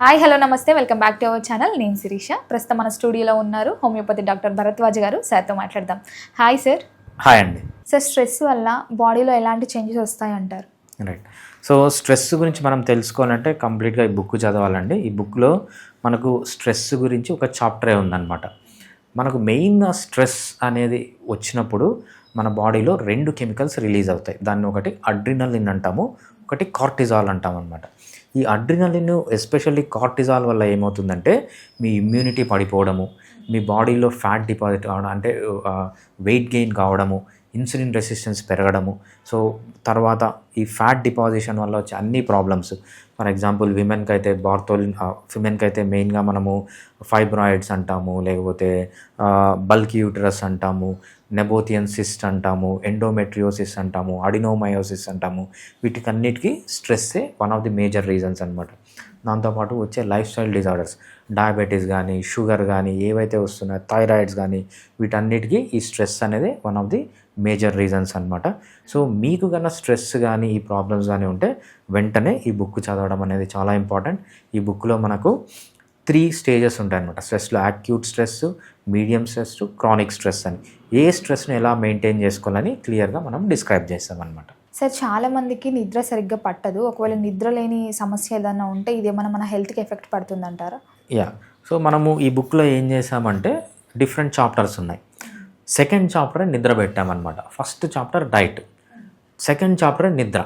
Hi hello నమస్తే welcome back to our channel. నేను శిరీష. ప్రస్తుతం మన స్టూడియోలో ఉన్నారు హోమియోపతి డాక్టర్ భరద్వాజ్ గారు. సార్తో మాట్లాడదాం. Hi sir. హాయ్ అండి. సార్, స్ట్రెస్ వల్ల బాడీలో ఎలాంటి చేంజెస్ వస్తాయంటారు? రైట్. సో స్ట్రెస్ గురించి మనం తెలుసుకోవాలంటే కంప్లీట్గా ఈ బుక్ చదవాలండి. ఈ బుక్లో మనకు స్ట్రెస్ గురించి ఒక చాప్టరే ఉందన్నమాట. మనకు మెయిన్గా స్ట్రెస్ అనేది వచ్చినప్పుడు మన బాడీలో రెండు కెమికల్స్ రిలీజ్ అవుతాయి. దాన్ని ఒకటి అడ్రినలిన్ అంటాము, ఒకటి కార్టిజాల్ అంటాం అనమాట. ఈ అడ్రినలిన్ ఎస్పెషల్లీ కార్టిజాల్ వల్ల ఏమవుతుందంటే మీ ఇమ్యూనిటీ పడిపోవడము, మీ బాడీలో ఫ్యాట్ డిపాజిట్ కావడం, అంటే వెయిట్ గెయిన్ కావడము, ఇన్సులిన్ రెసిస్టెన్స్ పెరగడము. సో తర్వాత ఈ ఫ్యాట్ డిపాజిషన్ వల్ల వచ్చే అన్ని ప్రాబ్లమ్స్, ఫర్ ఎగ్జాంపుల్ విమెన్కి అయితే మెయిన్గా మనము ఫైబ్రాయిడ్స్ అంటాము, లేకపోతే బల్క్ యూటరస్ అంటాము, నెబోథియన్ సిస్ట్ అంటాము, ఎండోమెట్రియోసిస్ అంటాము, అడినోమయోసిస్ అంటాము. వీటికన్నిటికీ స్ట్రెస్సే one of the major reasons అనమాట. దాంతోపాటు వచ్చే లైఫ్ స్టైల్ డిజార్డర్స్, డయాబెటీస్ కానీ, షుగర్ కానీ, ఏవైతే వస్తున్నాయో థైరాయిడ్స్ కానీ, వీటన్నిటికీ ఈ స్ట్రెస్ అనేది one of the major reasons అనమాట. సో మీకు కన్నా స్ట్రెస్ కానీ ఈ ప్రాబ్లమ్స్ కానీ ఉంటే వెంటనే ఈ బుక్ చదవడం అనేది చాలా ఇంపార్టెంట్. ఈ బుక్లో మనకు 3 స్టేజెస్ ఉంటాయన్నమాట స్ట్రెస్లో: acute stress, medium stress, chronic stress అని. ఏ స్ట్రెస్ని ఎలా మెయింటైన్ చేసుకోవాలని క్లియర్గా మనం డిస్క్రైబ్ చేస్తామన్నమాట. సార్, చాలామందికి నిద్ర సరిగ్గా పట్టదు. ఒకవేళ నిద్ర లేని సమస్య ఏదైనా ఉంటే ఇదేమైనా మన హెల్త్కి ఎఫెక్ట్ పడుతుందంటారా? సో మనము ఈ బుక్లో ఏం చేసామంటే డిఫరెంట్ చాప్టర్స్ ఉన్నాయి. సెకండ్ చాప్టర్ నిద్ర పెట్టామన్నమాట. First chapter diet, second chapter నిద్ర.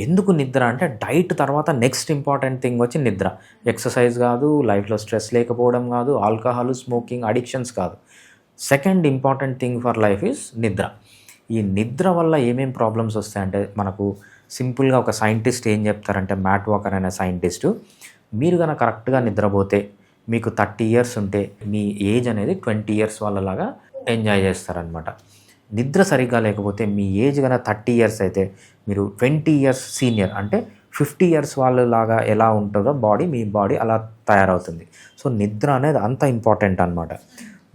ఎందుకు నిద్ర అంటే డైట్ తర్వాత నెక్స్ట్ ఇంపార్టెంట్ థింగ్ వచ్చి నిద్ర. ఎక్సర్సైజ్ కాదు, లైఫ్లో స్ట్రెస్ లేకపోవడం కాదు, ఆల్కహాల్, స్మోకింగ్, అడిక్షన్స్ కాదు. Second important thing for life is నిద్ర. ఈ నిద్ర వల్ల ఏమేం ప్రాబ్లమ్స్ వస్తాయంటే మనకు సింపుల్గా ఒక సైంటిస్ట్ ఏం చెప్తారంటే, మ్యాట్ వాకర్ అనే సైంటిస్టు, మీరు కనుక కరెక్ట్గా నిద్రపోతే మీకు 30 ఇయర్స్ ఉంటే మీ ఏజ్ అనేది 20 ఇయర్స్ వాళ్ళలాగా ఎంజాయ్ చేస్తారనమాట. నిద్ర సరిగ్గా లేకపోతే మీ ఏజ్ కనుక 30 ఇయర్స్ అయితే మీరు 20 ఇయర్స్ సీనియర్, అంటే 50 ఇయర్స్ వాళ్ళలాగా ఎలా ఉంటుందో మీ బాడీ అలా తయారవుతుంది. సో నిద్ర అనేది అంత ఇంపార్టెంట్ అనమాట.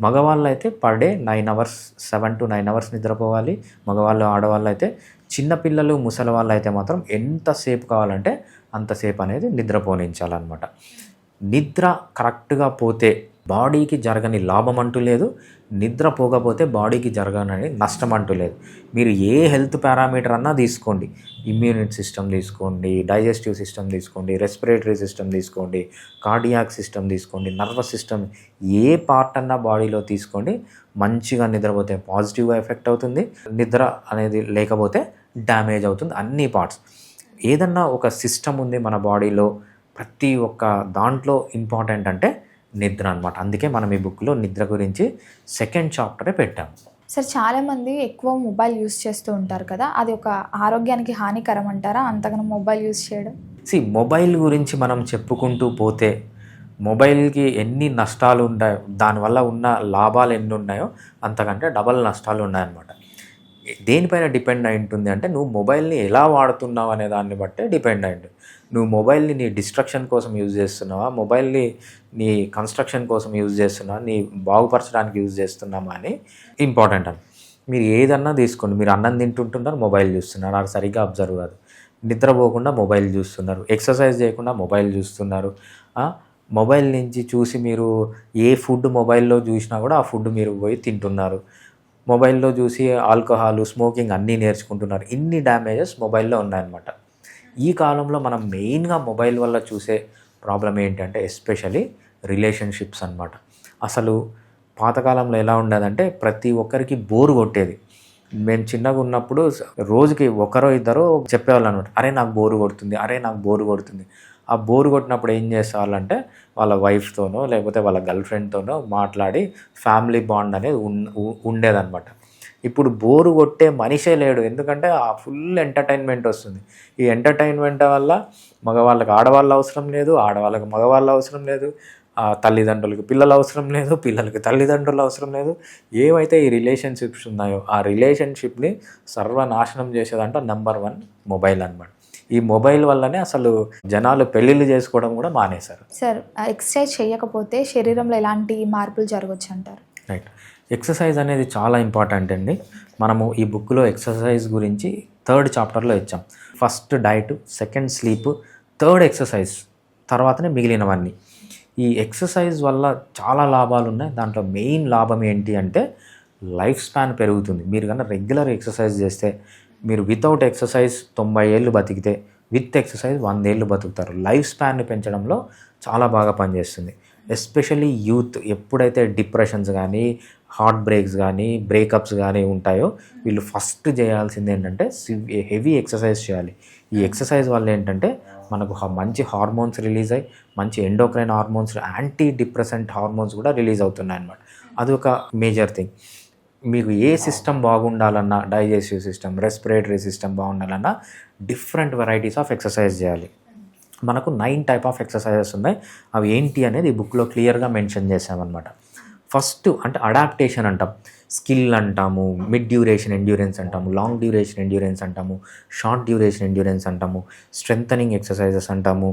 మగవాళ్ళు అయితే per day 9 hours, 7 to 9 hours నిద్రపోవాలి మగవాళ్ళు. ఆడవాళ్ళు అయితే, చిన్నపిల్లలు, ముసలి వాళ్ళు అయితే మాత్రం ఎంతసేపు కావాలంటే అంతసేపు అనేది నిద్రపోనించాలన్నమాట. నిద్ర కరెక్ట్గా పోతే బాడీకి జరగని లాభం అంటూ లేదు, నిద్ర పోకపోతే బాడీకి జరగని నష్టం అంటూ లేదు. మీరు ఏ హెల్త్ పారామీటర్ అన్నా తీసుకోండి, ఇమ్యూనిటీ సిస్టమ్ తీసుకోండి, డైజెస్టివ్ సిస్టమ్ తీసుకోండి, రెస్పిరేటరీ సిస్టమ్ తీసుకోండి, కార్డియాక్ సిస్టమ్ తీసుకోండి, నర్వస్ సిస్టమ్, ఏ పార్ట్ అన్నా బాడీలో తీసుకోండి, మంచిగా నిద్రపోతే పాజిటివ్గా ఎఫెక్ట్ అవుతుంది. నిద్ర అనేది లేకపోతే డ్యామేజ్ అవుతుంది అన్ని పార్ట్స్. ఏదన్నా ఒక సిస్టమ్ ఉంది మన బాడీలో, ప్రతి ఒక్క దాంట్లో ఇంపార్టెంట్ అంటే నిద్ర అనమాట. అందుకే మనం ఈ బుక్లో నిద్ర గురించి సెకండ్ చాప్టరే పెట్టాము. సార్, చాలామంది ఎక్కువ మొబైల్ యూస్ చేస్తూ ఉంటారు కదా, అది ఒక ఆరోగ్యానికి హానికరం అంటారా అంతగానో మొబైల్ యూస్ చేయడం? మొబైల్ గురించి మనం చెప్పుకుంటూ పోతే మొబైల్కి ఎన్ని నష్టాలు ఉన్నాయో, దానివల్ల ఉన్న లాభాలు ఎన్ని ఉన్నాయో అంతకంటే డబల్ నష్టాలు ఉన్నాయన్నమాట. దేనిపైన డిపెండ్ అయి ఉంటుంది అంటే, నువ్వు మొబైల్ని ఎలా వాడుతున్నావు అనే దాన్ని బట్టే డిపెండ్ అయి ఉంటుంది. నువ్వు మొబైల్ని నీ డిస్ట్రక్షన్ కోసం యూజ్ చేస్తున్నావా, మొబైల్ని నీ కన్స్ట్రక్షన్ కోసం యూజ్ చేస్తున్నావా, నీ బాగుపరచడానికి యూజ్ చేస్తున్నామా అని ఇంపార్టెంట్ అని. మీరు ఏదన్నా తీసుకోండి, మీరు అన్నం తింటుంటున్నారు, మొబైల్ చూస్తున్నారు, అది సరిగ్గా అబ్జర్వ్ కాదు. నిద్రపోకుండా మొబైల్ చూస్తున్నారు, ఎక్సర్సైజ్ చేయకుండా మొబైల్ చూస్తున్నారు. మొబైల్ నుంచి చూసి మీరు ఏ ఫుడ్ మొబైల్లో చూసినా కూడా ఆ ఫుడ్ మీరు పోయి తింటున్నారు. మొబైల్లో చూసి ఆల్కహాల్, స్మోకింగ్ అన్నీ నేర్చుకుంటున్నారు. ఇన్ని డ్యామేజెస్ మొబైల్లో ఉన్నాయన్నమాట. ఈ కాలంలో మనం మెయిన్గా మొబైల్ వల్ల చూసే ప్రాబ్లం ఏంటంటే ఎస్పెషలీ రిలేషన్షిప్స్ అనమాట. అసలు పాతకాలంలో ఎలా ఉండేదంటే ప్రతి ఒక్కరికి బోరు కొట్టేది. మేము చిన్నగా ఉన్నప్పుడు రోజుకి ఒకరో ఇద్దరో చెప్పేవాళ్ళు అనమాట, అరే నాకు బోరు కొడుతుంది, అరే నాకు బోరు కొడుతుంది. ఆ బోరు కొట్టినప్పుడు ఏం చేసేవాళ్ళంటే వాళ్ళ వైఫ్తోనో లేకపోతే వాళ్ళ గర్ల్ ఫ్రెండ్తోనో మాట్లాడి ఫ్యామిలీ బాండ్ అనేది ఉండేదన్నమాట. ఇప్పుడు బోరు కొట్టే మనిషే లేడు, ఎందుకంటే ఆ ఫుల్ ఎంటర్టైన్మెంట్ వస్తుంది. ఈ ఎంటర్టైన్మెంట్ వల్ల మగవాళ్ళకి ఆడవాళ్ళు అవసరం లేదు, ఆడవాళ్ళకి మగవాళ్ళు అవసరం లేదు, తల్లిదండ్రులకి పిల్లలు అవసరం లేదు, పిల్లలకి తల్లిదండ్రులు అవసరం లేదు. ఏవైతే ఈ రిలేషన్షిప్స్ ఉన్నాయో ఆ రిలేషన్షిప్ని సర్వనాశనం చేసేదంటే నెంబర్ 1 మొబైల్ అనమాట. ఈ మొబైల్ వల్లనే అసలు జనాలు పెళ్ళిళ్ళు చేసుకోవడం కూడా మానేశారు. సార్, ఎక్సర్సైజ్ చేయకపోతే శరీరంలో ఎలాంటి మార్పులు జరగవచ్చు అంటారు? రైట్. ఎక్సర్సైజ్ అనేది చాలా ఇంపార్టెంట్ అండి. మనము ఈ బుక్లో ఎక్సర్సైజ్ గురించి 3rd చాప్టర్లో ఇచ్చాం. First diet, second sleep, 3rd exercise. తర్వాతనే మిగిలినవన్నీ. ఈ ఎక్సర్సైజ్ వల్ల చాలా లాభాలు ఉన్నాయి. దాంట్లో మెయిన్ లాభం ఏంటి అంటే లైఫ్ స్పాన్ పెరుగుతుంది. మీరు కన్నా రెగ్యులర్ ఎక్సర్సైజ్ చేస్తే, మీరు వితౌట్ ఎక్సర్సైజ్ 90 ఏళ్ళు బతికితే విత్ ఎక్సర్సైజ్ 100 ఏళ్ళు బతుకుతారు. లైఫ్ స్పాన్ని పెంచడంలో చాలా బాగా పనిచేస్తుంది. ఎస్పెషల్లీ యూత్ ఎప్పుడైతే డిప్రెషన్స్ కానీ, హార్ట్ బ్రేక్స్ కానీ, బ్రేకప్స్ కానీ ఉంటాయో, వీళ్ళు ఫస్ట్ చేయాల్సింది ఏంటంటే హెవీ ఎక్సర్సైజ్ చేయాలి. ఈ ఎక్సర్సైజ్ వల్ల ఏంటంటే మనకు మంచి హార్మోన్స్ రిలీజ్ అయ్యి, మంచి endocrine hormones, anti depressant hormones కూడా రిలీజ్ అవుతున్నాయి అన్నమాట. అది ఒక మేజర్ థింగ్. మీకు ఏ సిస్టమ్ బాగుండాలన్నా, డైజెస్టివ్ సిస్టమ్, రెస్పిరేటరీ సిస్టమ్ బాగుండాలన్నా డిఫరెంట్ వెరైటీస్ ఆఫ్ ఎక్సర్సైజ్ చేయాలి. మనకు 9 టైప్ ఆఫ్ ఎక్సర్సైజెస్ ఉన్నాయి. అవి ఏంటి అనేది ఈ బుక్లో క్లియర్గా మెన్షన్ చేసామన్నమాట. ఫస్ట్ అంటే అడాప్టేషన్ అంటాం, స్కిల్ అంటాము, మిడ్ డ్యూరేషన్ ఎండ్యూరెన్స్ అంటాము, లాంగ్ డ్యూరేషన్ ఎండ్యూరెన్స్ అంటాము, షార్ట్ డ్యూరేషన్ ఎండ్యూరెన్స్ అంటాము, స్ట్రెంథనింగ్ ఎక్సర్సైజెస్ అంటాము,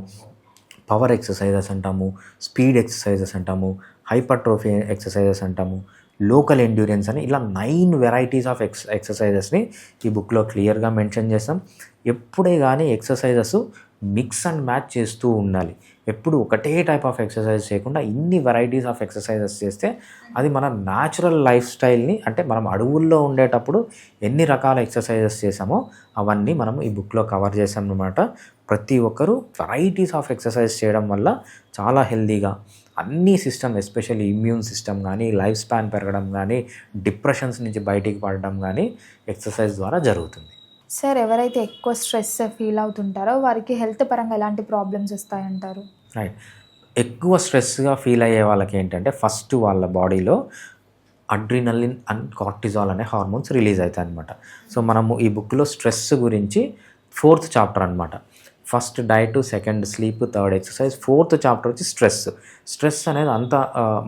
పవర్ ఎక్సర్సైజెస్ అంటాము, స్పీడ్ ఎక్సర్సైజెస్ అంటాము, హైపర్ట్రోఫీ ఎక్సర్సైజెస్ అంటాము, లోకల్ ఎండ్యూరెన్స్ అని ఇలా 9 వెరైటీస్ ఆఫ్ ఎక్సర్సైజెస్ని ఈ బుక్లో క్లియర్గా మెన్షన్ చేస్తాం. ఎప్పుడే కానీ ఎక్సర్సైజెస్ మిక్స్ అండ్ మ్యాచ్ చేస్తూ ఉండాలి. ఎప్పుడు ఒకటే టైప్ ఆఫ్ ఎక్సర్సైజ్ చేయకుండా ఇన్ని వెరైటీస్ ఆఫ్ ఎక్సర్సైజెస్ చేస్తే అది మన న్యాచురల్ లైఫ్ స్టైల్ని, అంటే మనం అడవుల్లో ఉండేటప్పుడు ఎన్ని రకాల ఎక్సర్సైజెస్ చేసామో అవన్నీ మనం ఈ బుక్లో కవర్ చేసాం అన్నమాట. ప్రతి ఒక్కరూ వెరైటీస్ ఆఫ్ ఎక్సర్సైజ్ చేయడం వల్ల చాలా హెల్తీగా అన్ని సిస్టమ్, ఎస్పెషల్లీ ఇమ్యూన్ సిస్టమ్ కానీ, లైఫ్ స్పాన్ పెరగడం కానీ, డిప్రెషన్స్ నుంచి బయటికి పడడం కానీ ఎక్సర్సైజ్ ద్వారా జరుగుతుంది. సార్, ఎవరైతే ఎక్కువ స్ట్రెస్ ఫీల్ అవుతుంటారో వారికి హెల్త్ పరంగా ఎలాంటి ప్రాబ్లమ్స్ వస్తాయంటారు? రైట్. ఎక్కువ స్ట్రెస్గా ఫీల్ అయ్యే వాళ్ళకి ఏంటంటే ఫస్ట్ వాళ్ళ బాడీలో అడ్రినలిన్ అండ్ కార్టిజాల్ అనే హార్మోన్స్ రిలీజ్ అవుతాయి అన్నమాట. సో మనము ఈ బుక్లో స్ట్రెస్ గురించి 4th చాప్టర్ అనమాట. First diet, second sleep, third exercise, 4th chapter వచ్చి స్ట్రెస్ అనేది అంత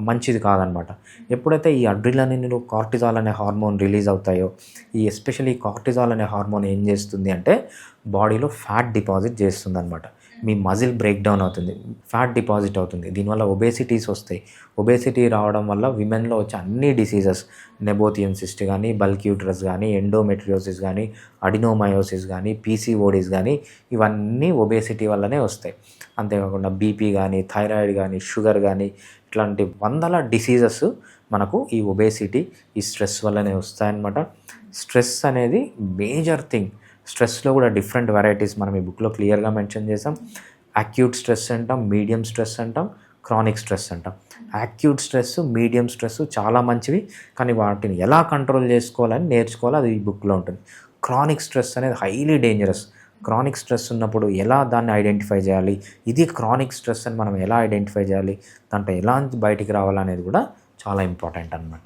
మంచిది కాదనమాట. ఎప్పుడైతే ఈ అడ్రినలిన్లు, కార్టిజాల్ అనే హార్మోన్ రిలీజ్ అవుతాయో, ఈ ఎస్పెషల్లీ కార్టిజాల్ అనే హార్మోన్ ఏం చేస్తుంది అంటే బాడీలో ఫ్యాట్ డిపాజిట్ చేస్తుంది అనమాట. మీ మజిల్ బ్రేక్ డౌన్ అవుతుంది, ఫ్యాట్ డిపాజిట్ అవుతుంది. దీనివల్ల ఒబేసిటీస్ వస్తాయి. ఒబేసిటీ రావడం వల్ల విమెన్లో వచ్చే అన్ని డిసీజెస్, నెబోథియన్ సిస్ట్ కానీ, బల్క్ యూట్రస్ కానీ, ఎండోమెట్రియోసిస్ కానీ, అడినోమయోసిస్ కానీ, పీసీఓడీస్ కానీ, ఇవన్నీ ఒబేసిటీ వల్లనే వస్తాయి. అంతేకాకుండా బీపీ కానీ, థైరాయిడ్ కానీ, షుగర్ కానీ, ఇట్లాంటి వందల డిసీజెస్ మనకు ఈ ఒబేసిటీ, ఈ స్ట్రెస్ వల్లనే వస్తాయన్నమాట. స్ట్రెస్ అనేది మేజర్ థింగ్. స్ట్రెస్లో కూడా డిఫరెంట్ వెరైటీస్ మనం ఈ బుక్లో క్లియర్గా మెన్షన్ చేసాం. అక్యూట్ స్ట్రెస్ అంటాం, మీడియం స్ట్రెస్ అంటాం, క్రానిక్ స్ట్రెస్ అంటాం. అక్యూట్ స్ట్రెస్, మీడియం స్ట్రెస్ చాలా మంచివి, కానీ వాటిని ఎలా కంట్రోల్ చేసుకోవాలని నేర్చుకోవాలి, అది ఈ బుక్లో ఉంటుంది. క్రానిక్ స్ట్రెస్ అనేది హైలీ డేంజరస్. క్రానిక్ స్ట్రెస్ ఉన్నప్పుడు ఎలా దాన్ని ఐడెంటిఫై చేయాలి, ఇది క్రానిక్ స్ట్రెస్ అని మనం ఎలా ఐడెంటిఫై చేయాలి, దాంట్లో ఎలా బయటికి రావాలనేది కూడా చాలా ఇంపార్టెంట్ అన్నమాట.